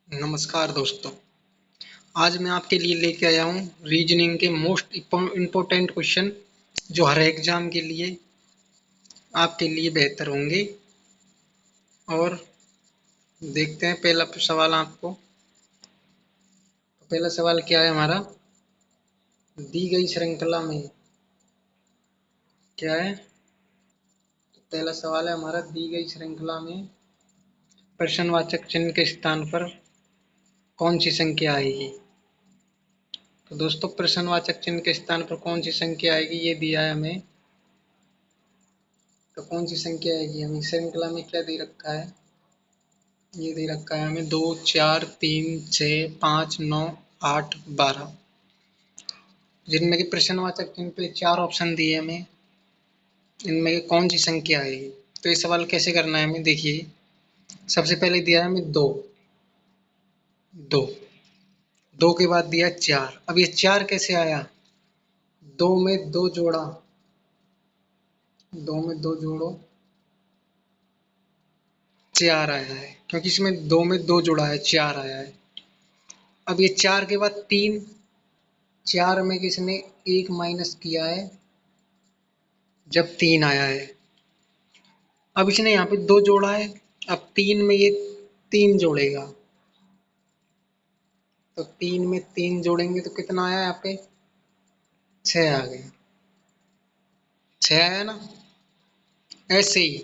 नमस्कार दोस्तों। आज मैं आपके लिए लेके आया हूँ रीजनिंग के मोस्ट इम्पोर्टेंट क्वेश्चन जो हर एग्जाम के लिए आपके लिए बेहतर होंगे। और देखते हैं पहला सवाल आपको। तो पहला सवाल क्या है हमारा, दी गई श्रृंखला में क्या है। तो पहला सवाल है हमारा, दी गई श्रृंखला में प्रश्नवाचक चिन्ह के स्थान पर कौन सी संख्या आएगी। तो दोस्तों प्रश्नवाचक चिन्ह के स्थान पर कौन सी संख्या आएगी ये दिया है हमें। तो कौन सी संख्या आएगी, हमें श्रृंखला में क्या दे रखा है, ये दे रखा है हमें 2 4 3 6 5 9 8 12, जिनमें कि प्रश्नवाचक चिन्ह पे 4 ऑप्शन दिए हमें। इनमें की कौन सी संख्या आएगी। तो ये सवाल कैसे करना है हमें, देखिए। सबसे पहले दिया है हमें दो, दो दो के बाद दिया 4। अब ये 4 कैसे आया, दो में दो जोड़ा, दो में दो जोड़ो 4 आया है, क्योंकि इसमें दो में दो जोड़ा है 4 आया है। अब ये 4 के बाद 3, 4 में किसने एक माइनस किया है जब 3 आया है। अब इसने यहाँ पे दो जोड़ा है, अब 3 में ये 3 जोड़ेगा, तो 3 में 3 जोड़ेंगे तो कितना आया यहाँ पे, 6 आ गया, 6 आया ना। ऐसे ही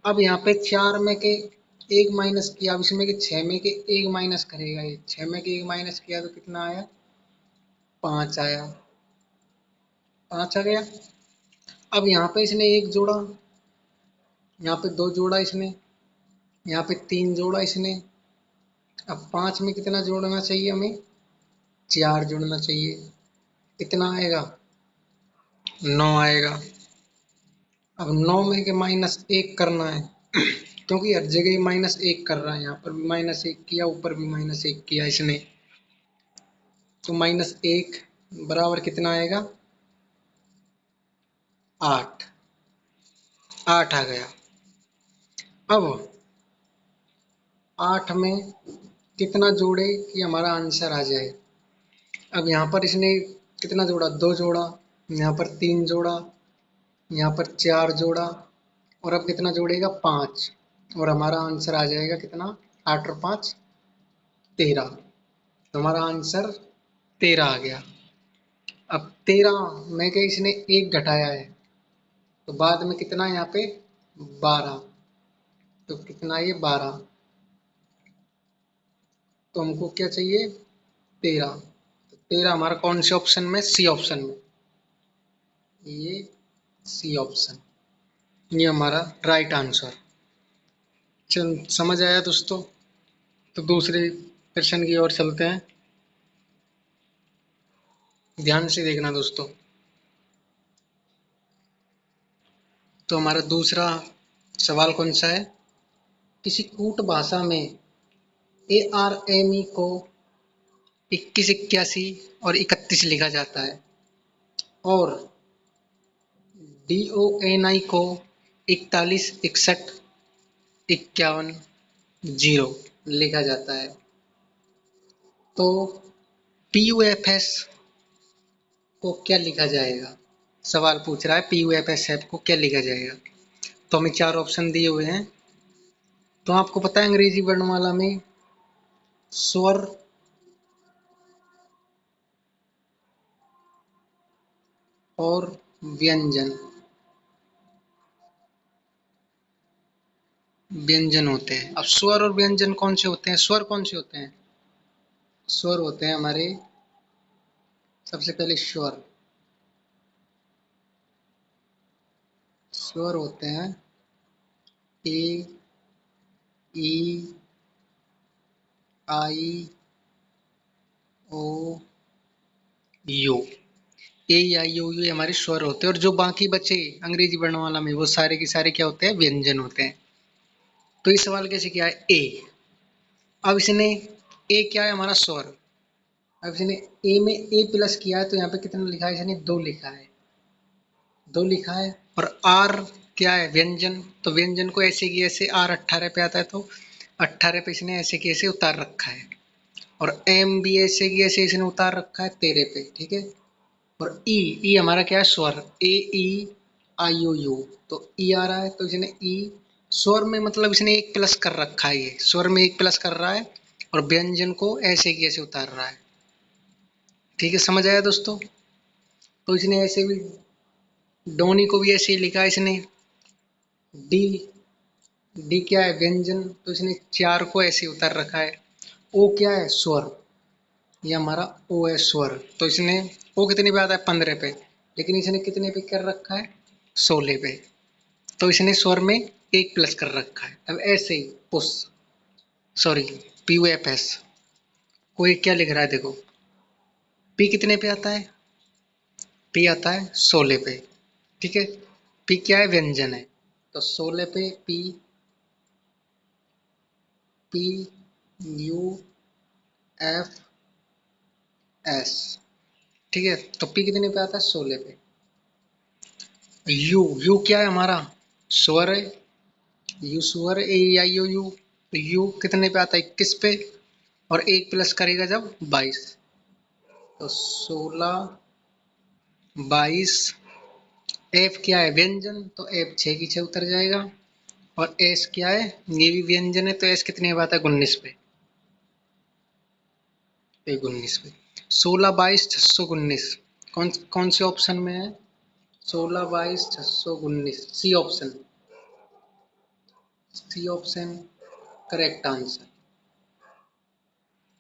अब यहाँ पे 4 में के एक माइनस किया, अब इसमें के 6 में के एक माइनस करेगा, ये 6 में के एक माइनस किया तो कितना आया, 5 आया, 5 आ गया। अब यहाँ पे इसने एक जोड़ा, यहाँ पे दो जोड़ा इसने, यहाँ पे 3 जोड़ा इसने। अब 5 में कितना जोड़ना चाहिए हमें, 4 जोड़ना चाहिए, कितना आएगा, 9 आएगा। अब 9 में के माइनस एक करना है क्योंकि हर जगह माइनस एक कर रहा है, यहाँ पर भी माइनस एक किया, ऊपर भी माइनस एक किया इसने, तो माइनस एक बराबर कितना आएगा, 8, 8 आ गया। अब 8 में कितना जोड़े कि हमारा आंसर आ जाए। अब यहाँ पर इसने कितना जोड़ा, दो जोड़ा, यहाँ पर 3 जोड़ा, यहाँ पर 4 जोड़ा, और अब कितना जोड़ेगा, 5, और हमारा आंसर आ जाएगा कितना, 8 और 5 13। तो हमारा आंसर 13 आ गया। अब 13 में के इसने एक घटाया है, तो बाद में कितना है यहाँ पे, 12, तो कितना ये 12, तो हमको क्या चाहिए, 13। तो 13 हमारा कौन से ऑप्शन में, सी ऑप्शन में, ये सी ऑप्शन, ये हमारा राइट आंसर। चल समझ आया दोस्तों। तो दूसरे प्रश्न की ओर चलते हैं, ध्यान से देखना दोस्तों। तो हमारा दूसरा सवाल कौन सा है, किसी कूट भाषा में ARME को 21 81 और 31 लिखा जाता है, और DONI को 41 61 51 0 लिखा जाता है। तो PUFS को क्या लिखा जाएगा, सवाल पूछ रहा है PUFS को क्या लिखा जाएगा। तो हमें 4 ऑप्शन दिए हुए हैं। तो आपको पता है अंग्रेजी वर्णमाला में स्वर और व्यंजन, व्यंजन होते हैं। अब स्वर और व्यंजन कौन से होते हैं, स्वर कौन से होते हैं, स्वर होते हैं हमारे, सबसे पहले स्वर, स्वर होते हैं ए, ई, आई, ओ, you, A I O you हमारे स्वर होते हैं, और जो बाकी बचे अंग्रेजी वर्णमाला में वो सारे के सारे क्या होते हैं, व्यंजन होते हैं। तो ये सवाल कैसे किया है, ए। अब इसने ए क्या है, हमारा स्वर। अब इसने ए में ए प्लस किया है, तो यहाँ पे कितना लिखा है, इसने दो लिखा है, दो लिखा है। और आर क्या है, व्यंजन, तो व्यंजन को ऐसे की ऐसे आर 18 पे आता है, तो 18 पे इसने ऐसे की ऐसे उतार रखा है, और एम भी ऐसे की ऐसे इसने उतार रखा है 13 पे, ठीक है। और ई, ई हमारा क्या है, स्वर, ए ई आई ओ यू, तो ई आ रहा है तो इसने ई, स्वर में मतलब इसने एक प्लस कर रखा है, ये स्वर में एक प्लस कर रहा है और व्यंजन को ऐसे की ऐसे उतार रहा है, ठीक है, समझ आया दोस्तों। तो इसने ऐसे भी डोनी को भी ऐसे ही लिखा है इसने, डी, डी क्या है व्यंजन, तो इसने चार को ऐसे उतार रखा है। ओ क्या है, स्वर, ये हमारा ओ है स्वर, तो इसने ओ कितने पे आता है 15 पे, लेकिन इसने कितने पे कर रखा है 16 पे, तो इसने स्वर में एक प्लस कर रखा है। अब ऐसे ही push, sorry, P U F S, कोई क्या लिख रहा है देखो, पी कितने पे आता है, पी आता है 16 पे, ठीक है। पी क्या है, व्यंजन है, तो 16 पे P, P U F S, ठीक है। तो पी कितने पे आता है 16 पे। यू, यू क्या है हमारा, स्वर है, यू स्वर, ए आई ओ यू, तो यू कितने पे आता है 21 पे, और एक प्लस करेगा जब 22, तो 16 22। एफ क्या है, व्यंजन, तो एफ 6 की 6 उतर जाएगा, और एस क्या है, ये भी व्यंजन है, तो एस कितने पे आता है 19 पे, 19 पे। 16 22 619, कौन कौन से ऑप्शन में है, 16 22 619, C option, C option correct answer,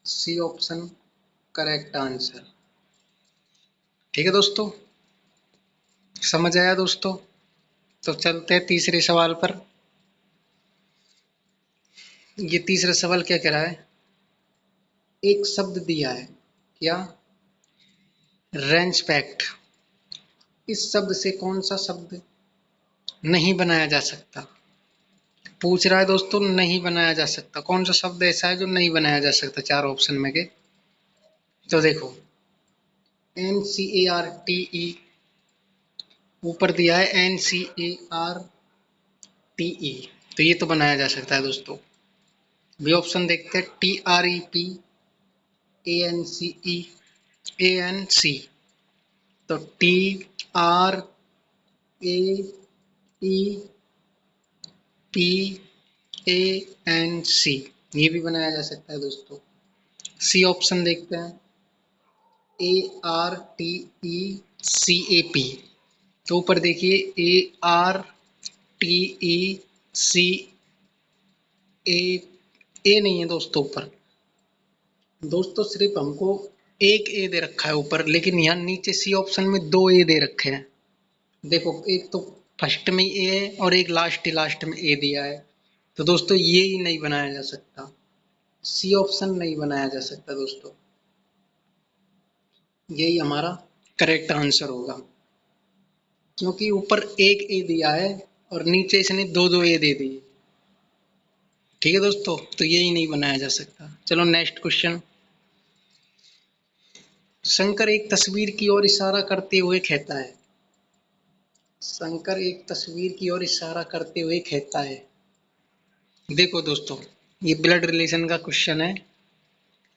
C option correct answer, ठीक है दोस्तों, समझ आया दोस्तों। तो चलते हैं तीसरे सवाल पर। ये तीसरा सवाल क्या कह रहा है, एक शब्द दिया है, क्या, रेंचपैक्ट, इस शब्द से कौन सा शब्द नहीं बनाया जा सकता, पूछ रहा है दोस्तों, नहीं बनाया जा सकता, कौन सा शब्द ऐसा है जो नहीं बनाया जा सकता चार ऑप्शन में के। तो देखो, N C A R T E, ऊपर दिया है N C A R T E, तो ये तो बनाया जा सकता है दोस्तों। बी ऑप्शन देखते हैं, T R E P A N C E, A N C, तो T R A E P A N C, ये भी बनाया जा सकता है दोस्तों। सी ऑप्शन देखते हैं, A R T E C A P, तो ऊपर देखिए ए आर टी ई सी ए, ए नहीं है दोस्तों ऊपर, दोस्तों सिर्फ हमको एक ए दे रखा है ऊपर, लेकिन यहाँ नीचे सी ऑप्शन में दो ए दे रखे हैं, देखो एक तो फर्स्ट में ए है और एक लास्ट में ए दिया है, तो दोस्तों ये ही नहीं बनाया जा सकता, सी ऑप्शन नहीं बनाया जा सकता दोस्तों, यही हमारा करेक्ट आंसर होगा, क्योंकि ऊपर एक ए दिया है और नीचे इसने दो दो ए दे दिए, ठीक है दोस्तों, तो यही नहीं बनाया जा सकता। चलो नेक्स्ट क्वेश्चन। शंकर एक तस्वीर की ओर इशारा करते हुए कहता है, शंकर एक तस्वीर की ओर इशारा करते हुए कहता है, देखो दोस्तों, ये ब्लड रिलेशन का क्वेश्चन है,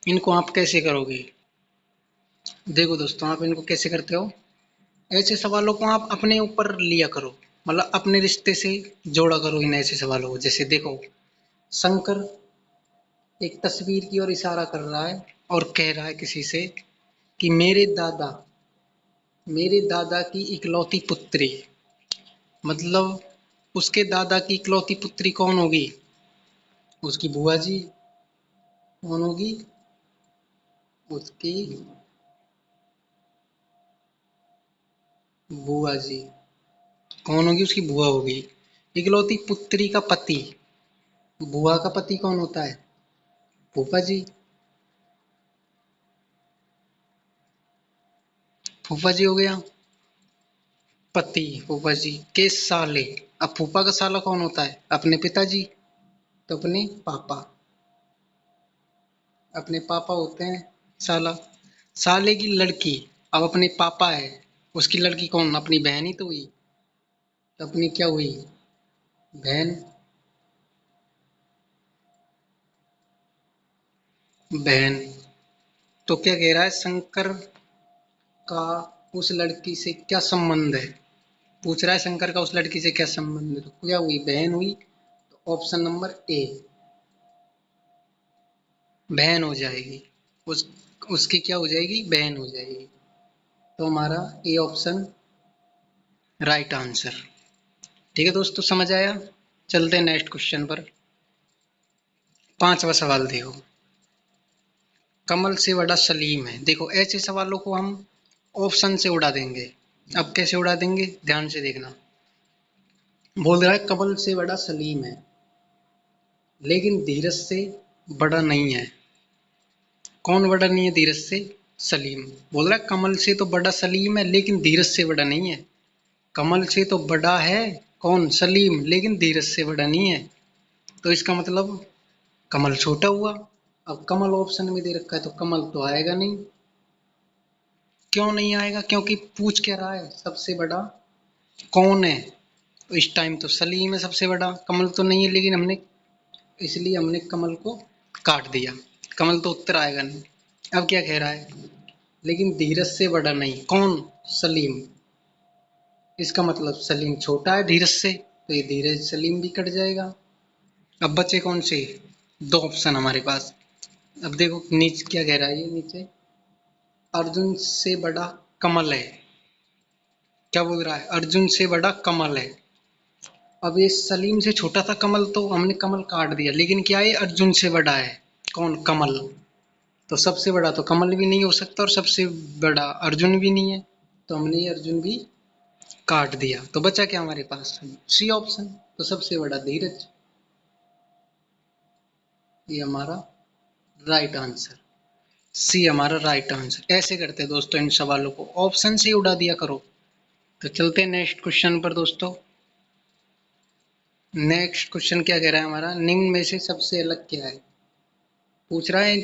इनको आप कैसे करोगे, देखो दोस्तों आप इनको कैसे करते हो, ऐसे सवालों को आप अपने ऊपर लिया करो, मतलब अपने रिश्ते से जोड़ा करो इन ऐसे सवालों को। जैसे देखो, शंकर एक तस्वीर की ओर इशारा कर रहा है और कह रहा है किसी से कि मेरे दादा की इकलौती पुत्री, मतलब उसके दादा की इकलौती पुत्री कौन होगी, उसकी बुआ जी, कौन होगी, उसकी बुआ जी, कौन होगी, उसकी बुआ होगी। इकलौती पुत्री का पति, बुआ का पति कौन होता है, फूफा जी, फूफा जी हो गया पति, फूफा जी के साले, अब फूफा का साला कौन होता है, अपने पिताजी, तो अपने पापा, अपने पापा होते हैं साला, साले की लड़की, अब अपने पापा है, उसकी लड़की कौन, अपनी बहन ही तो हुई, तो अपनी क्या हुई, बहन, बहन। तो क्या कह रहा है, शंकर का उस लड़की से क्या संबंध है। पूछ रहा है शंकर का उस लड़की से क्या संबंध है, तो क्या हुई, बहन हुई। तो ऑप्शन नंबर ए बहन हो जाएगी। उस उसकी क्या हो जाएगी, बहन हो जाएगी। तो हमारा ए ऑप्शन राइट आंसर। ठीक है दोस्तों, समझ आया। चलते हैं नेक्स्ट क्वेश्चन पर। पांचवा सवाल देखो, कमल से बड़ा सलीम है। देखो ऐसे सवालों को हम ऑप्शन से उड़ा देंगे। अब कैसे उड़ा देंगे, ध्यान से देखना। बोल रहा है कमल से बड़ा सलीम है, लेकिन धीरज से बड़ा नहीं है। कौन बड़ा नहीं है धीरज से, सलीम। बोल रहा है कमल से तो बड़ा सलीम है, लेकिन धीरज से बड़ा नहीं है। कमल से तो बड़ा है कौन, सलीम, लेकिन धीरज से बड़ा नहीं है। तो इसका मतलब कमल छोटा हुआ। अब कमल ऑप्शन में दे रखा है तो कमल तो आएगा नहीं। क्यों नहीं आएगा, क्योंकि पूछ क्या रहा है, सबसे बड़ा कौन है। तो इस टाइम तो सलीम है सबसे बड़ा, कमल तो नहीं है, लेकिन हमने इसलिए हमने कमल को काट दिया। कमल तो उत्तर आएगा नहीं। अब क्या कह रहा है, लेकिन धीरज से बड़ा नहीं, कौन, सलीम। इसका मतलब सलीम छोटा है धीरज से, तो ये धीरज सलीम भी कट जाएगा। अब बचे कौन से, दो ऑप्शन हमारे पास। अब देखो नीचे क्या कह रहा है, ये नीचे अर्जुन से बड़ा कमल है। क्या बोल रहा है, अर्जुन से बड़ा कमल है। अब ये सलीम से छोटा था कमल, तो हमने कमल काट दिया, लेकिन क्या है अर्जुन से बड़ा है, कौन, कमल। तो सबसे बड़ा तो कमल भी नहीं हो सकता और सबसे बड़ा अर्जुन भी नहीं है, तो हमने ये अर्जुन भी काट दिया। तो बचा क्या हमारे पास, सी ऑप्शन। तो सबसे बड़ा धीरज, ये हमारा राइट आंसर। सी हमारा राइट आंसर। ऐसे करते हैं दोस्तों, इन सवालों को ऑप्शन से ही उड़ा दिया करो। तो चलते हैं नेक्स्ट क्वेश्चन पर दोस्तों। नेक्स्ट क्वेश्चन क्या कह रहा है हमारा, निम्न में से सबसे अलग क्या है। पूछ रहा है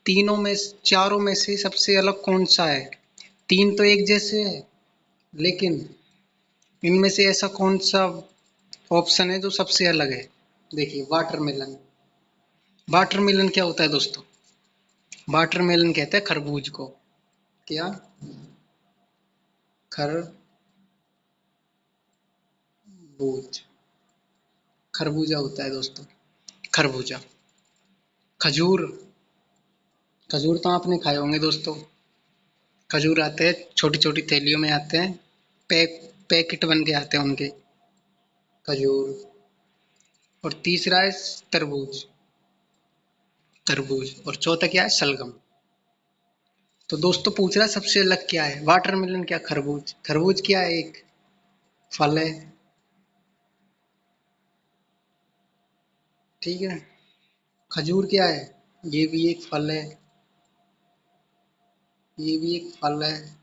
तीनों में, चारों में से सबसे अलग कौन सा है। तीन तो एक जैसे है, लेकिन इनमें से ऐसा कौन सा ऑप्शन है जो सबसे अलग है। देखिए वाटरमेलन। वाटरमेलन क्या होता है दोस्तों, वाटरमेलन कहते हैं खरबूज को। क्या, खरबूज, खरबूजा होता है दोस्तों, खरबूजा। खजूर, खजूर तो आपने खाए होंगे दोस्तों। खजूर आते हैं छोटी छोटी थैलियों में आते हैं, पैकेट बन के आते हैं उनके, खजूर। और तीसरा है तरबूज, तरबूज। और चौथा क्या है, सलगम। तो दोस्तों पूछ रहा है सबसे अलग क्या है, वाटरमेलन क्या, खरबूज। खरबूज क्या है, एक फल है, ठीक है। खजूर क्या है, ये भी एक फल है, ये भी एक फल है।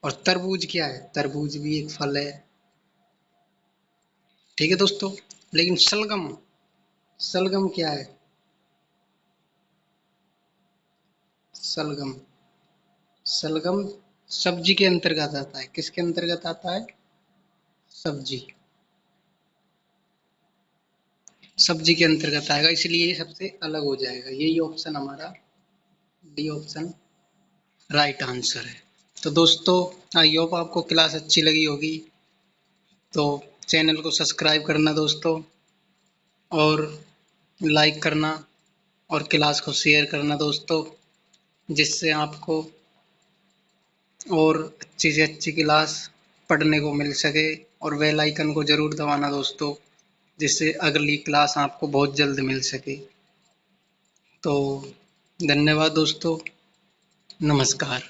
और तरबूज क्या है, तरबूज भी एक फल है, ठीक है दोस्तों। लेकिन सलगम, सलगम क्या है, सलगम, सलगम सब्जी के अंतर्गत आता है। किसके अंतर्गत आता है, सब्जी, सब्जी के अंतर्गत आएगा, इसलिए ये सबसे अलग हो जाएगा। यही ऑप्शन हमारा डी ऑप्शन राइट आंसर है। तो दोस्तों आई होप आपको क्लास अच्छी लगी होगी। तो चैनल को सब्सक्राइब करना दोस्तों, और लाइक करना, और क्लास को शेयर करना दोस्तों, जिससे आपको और अच्छी से अच्छी क्लास पढ़ने को मिल सके। और बेल आइकन को ज़रूर दबाना दोस्तों, जिससे अगली क्लास आपको बहुत जल्द मिल सके। तो धन्यवाद दोस्तों, नमस्कार।